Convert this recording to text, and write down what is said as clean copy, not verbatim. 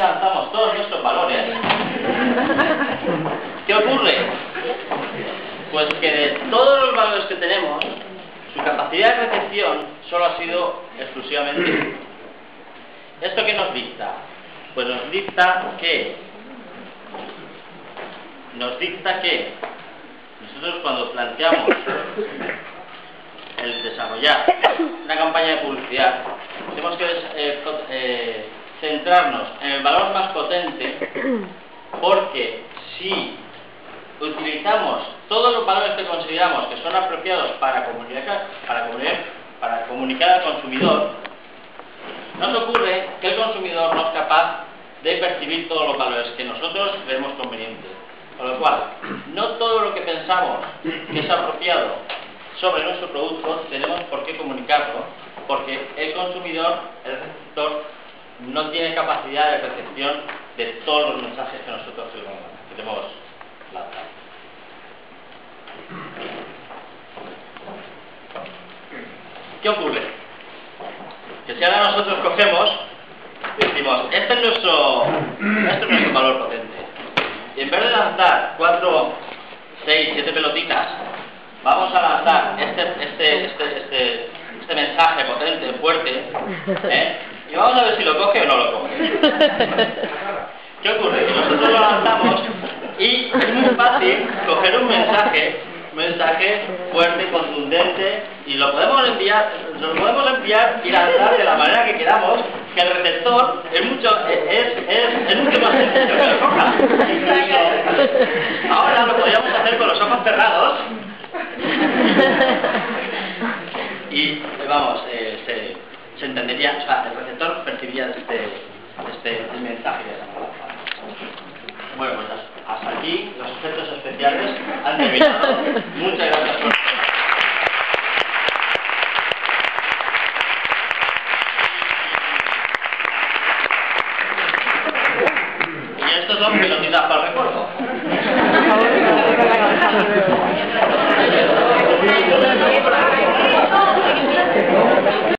lanzamos todos nuestros valores, ¿qué ocurre? Pues que de todos los valores que tenemos, su capacidad de recepción solo ha sido exclusivamente uno. ¿Esto qué nos dicta? Pues nos dicta que nosotros cuando planteamos el desarrollar una campaña de publicidad, tenemos que centrarnos en el valor más potente, porque si utilizamos todos los valores que consideramos que son apropiados para comunicar al consumidor, nos ocurre que el consumidor no es capaz de percibir todos los valores que nosotros vemos convenientes. Con lo cual, no todo lo que pensamos que es apropiado sobre nuestro producto tenemos por qué comunicarlo, porque el consumidor, el receptor, no tiene capacidad de percepción de todos los mensajes que nosotros queremos lanzar. ¿Qué ocurre? Que si ahora nosotros cogemos y decimos, este es nuestro valor potente, y en vez de lanzar 4, 6, 7 pelotitas, vamos a lanzar este mensaje potente, fuerte, y vamos a ver si lo coge o no lo coge. ¿Qué ocurre? Que nosotros lo lanzamos y es muy fácil coger un mensaje fuerte, contundente, y lo podemos enviar y lanzar de la manera que queramos, que el receptor es mucho más sencillo que lo coja. Ahora lo podríamos hacer con los ojos cerrados y vamos, se entendería, o sea, el receptor percibiría el mensaje de esa manera. Bueno, pues hasta aquí los efectos especiales han terminado. Muchas gracias por... Y estos son pelotitas para el recuerdo.